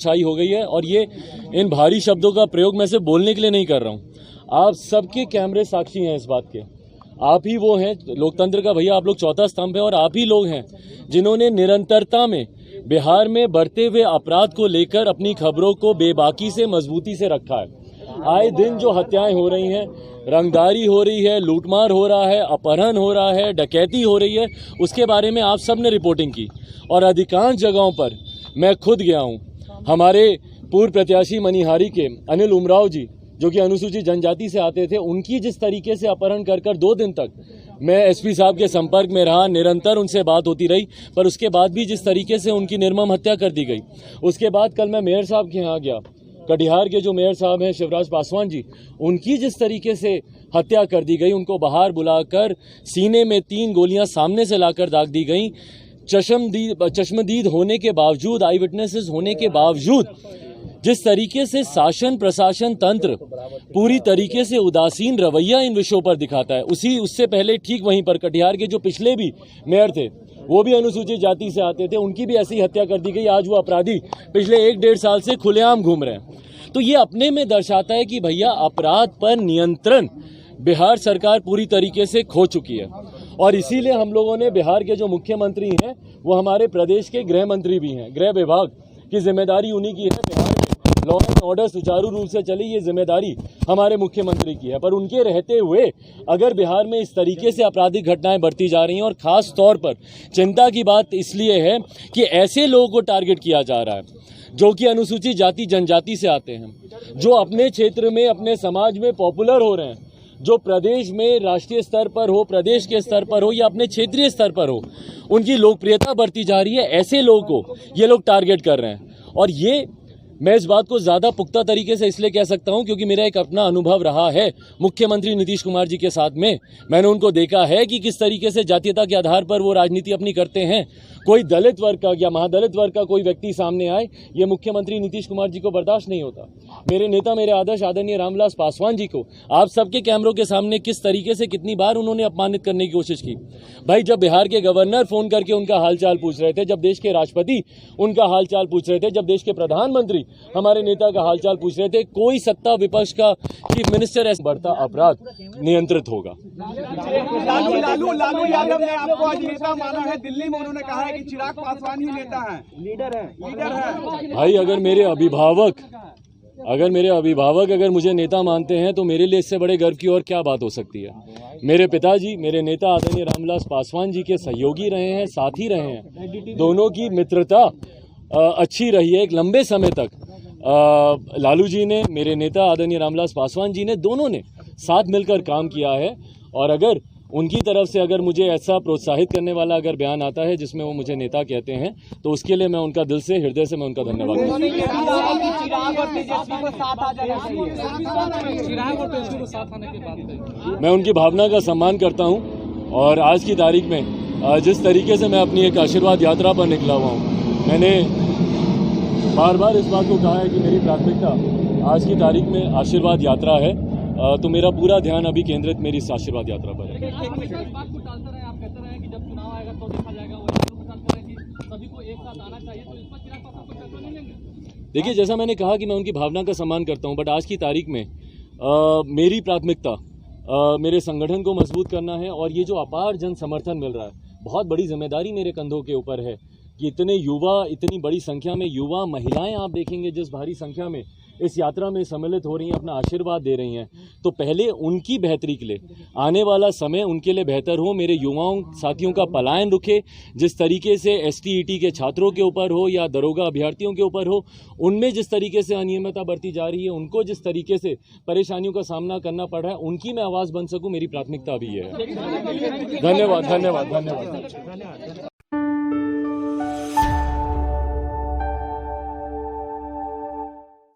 छाई हो गई है। और ये इन भारी शब्दों का प्रयोग मैं सिर्फ बोलने के लिए नहीं कर रहा हूँ, आप सबके कैमरे साक्षी हैं इस बात के। आप ही वो हैं लोकतंत्र का भैया, आप लोग चौथा स्तंभ है और आप ही लोग हैं जिन्होंने निरंतरता में बिहार में बढ़ते हुए अपराध को लेकर अपनी खबरों को बेबाकी से मजबूती से रखा है। आए दिन जो हत्याएं हो रही हैं, रंगदारी हो रही है, लूटमार हो रहा है, अपहरण हो रहा है, डकैती हो रही है, उसके बारे में आप सब ने रिपोर्टिंग की और अधिकांश जगहों पर मैं खुद गया हूँ। हमारे पूर्व प्रत्याशी मनिहारी के अनिल उमराव जी जो कि अनुसूचित जनजाति से आते थे, उनकी जिस तरीके से अपहरण कर 2 दिन तक मैं एसपी साहब के संपर्क में रहा, निरंतर उनसे बात होती रही, पर उसके बाद भी जिस तरीके से उनकी निर्मम हत्या कर दी गई। उसके बाद कल मैं मेयर साहब के यहाँ गया, कटिहार के जो मेयर साहब हैं शिवराज पासवान जी, उनकी जिस तरीके से हत्या कर दी गई, उनको बाहर बुलाकर सीने में 3 गोलियां सामने से लाकर दाग दी गई। चश्मदीद होने के बावजूद, आई विटनेसेस होने के बावजूद जिस तरीके से शासन प्रशासन तंत्र पूरी तरीके से उदासीन रवैया इन विषयों पर दिखाता है, उससे पहले ठीक वहीं पर कटिहार के जो पिछले भी मेयर थे, वो भी अनुसूचित जाति से आते थे, उनकी भी ऐसी हत्या कर दी गई। आज वो अपराधी पिछले 1-1.5 साल से खुलेआम घूम रहे हैं। तो ये अपने में दर्शाता है कि भैया अपराध पर नियंत्रण बिहार सरकार पूरी तरीके से खो चुकी है। और इसीलिए हम लोगों ने बिहार के जो मुख्यमंत्री हैं वो हमारे प्रदेश के गृह मंत्री भी हैं, गृह विभाग की जिम्मेदारी उन्हीं की है। बिहार में लॉ एंड ऑर्डर सुचारू रूप से चले, ये जिम्मेदारी हमारे मुख्यमंत्री की है। पर उनके रहते हुए अगर बिहार में इस तरीके से आपराधिक घटनाएं बढ़ती जा रही हैं, और खास तौर पर चिंता की बात इसलिए है कि ऐसे लोगों को टारगेट किया जा रहा है जो कि अनुसूचित जाति जनजाति से आते हैं, जो अपने क्षेत्र में अपने समाज में पॉपुलर हो रहे हैं, जो प्रदेश में राष्ट्रीय स्तर पर हो, प्रदेश के स्तर पर हो या अपने क्षेत्रीय स्तर पर हो, उनकी लोकप्रियता बढ़ती जा रही है। ऐसे लोगों को ये लोग टारगेट कर रहे हैं। और ये मैं इस बात को ज़्यादा पुख्ता तरीके से इसलिए कह सकता हूं क्योंकि मेरा एक अपना अनुभव रहा है मुख्यमंत्री नीतीश कुमार जी के साथ में। मैंने उनको देखा है कि किस तरीके से जातीयता के आधार पर वो राजनीति अपनी करते हैं। कोई दलित वर्ग का या महादलित वर्ग का कोई व्यक्ति सामने आए, ये मुख्यमंत्री नीतीश कुमार जी को बर्दाश्त नहीं होता। मेरे नेता, मेरे आदर्श आदरणीय रामविलास पासवान जी को आप सबके कैमरों के सामने किस तरीके से कितनी बार उन्होंने अपमानित करने की कोशिश की। भाई, जब बिहार के गवर्नर फोन करके उनका हालचाल पूछ रहे थे, जब देश के राष्ट्रपति उनका हालचाल पूछ रहे थे, जब देश के प्रधानमंत्री हमारे नेता का हालचाल पूछ रहे थे, कोई सत्ता विपक्ष का चीफ मिनिस्टर ऐसा बढ़ता अपराध नियंत्रित होगा। लालू यादव ने आपको आज नेता माना है, दिल्ली में उन्होंने कहा है कि चिराग पासवान ही नेता है, लीडर है। भाई, अगर मेरे अभिभावक अगर मुझे नेता मानते हैं तो मेरे लिए इससे बड़े गर्व की और क्या बात हो सकती है। मेरे पिताजी, मेरे नेता आदरणीय रामविलास पासवान जी के सहयोगी रहे हैं, साथी रहे हैं। दोनों की मित्रता अच्छी रही है एक लंबे समय तक। लालू जी ने, मेरे नेता आदरणीय रामविलास पासवान जी ने, दोनों ने साथ मिलकर काम किया है। और अगर उनकी तरफ से अगर मुझे ऐसा प्रोत्साहित करने वाला अगर बयान आता है जिसमें वो मुझे नेता कहते हैं, तो उसके लिए मैं उनका दिल से, हृदय से मैं उनका धन्यवाद करता हूं। मैं उनकी भावना का सम्मान करता हूं। और आज की तारीख में जिस तरीके से मैं अपनी एक आशीर्वाद यात्रा पर निकला हुआ हूं, मैंने बार बार इस बात को कहा है कि मेरी प्राथमिकता आज की तारीख में आशीर्वाद यात्रा है। तो मेरा पूरा ध्यान अभी केंद्रित मेरी इस आशीर्वाद यात्रा पर है। देखिए, जैसा मैंने कहा कि मैं उनकी भावना का सम्मान करता हूं, बट आज की तारीख में मेरी प्राथमिकता मेरे संगठन को मजबूत करना है। और ये जो अपार जन समर्थन मिल रहा है, बहुत बड़ी जिम्मेदारी मेरे कंधों के ऊपर है कि इतने युवा, इतनी बड़ी संख्या में युवा, महिलाएं आप देखेंगे जिस भारी संख्या में इस यात्रा में सम्मिलित हो रही हैं, अपना आशीर्वाद दे रही हैं। तो पहले उनकी बेहतरी के लिए, आने वाला समय उनके लिए बेहतर हो, मेरे युवाओं साथियों का पलायन रुके। जिस तरीके से STET के छात्रों के ऊपर हो या दरोगा अभ्यर्थियों के ऊपर हो, उनमें जिस तरीके से अनियमितता बढ़ती जा रही है, उनको जिस तरीके से परेशानियों का सामना करना पड़ रहा है, उनकी मैं आवाज़ बन सकूँ, मेरी प्राथमिकता भी है। धन्यवाद।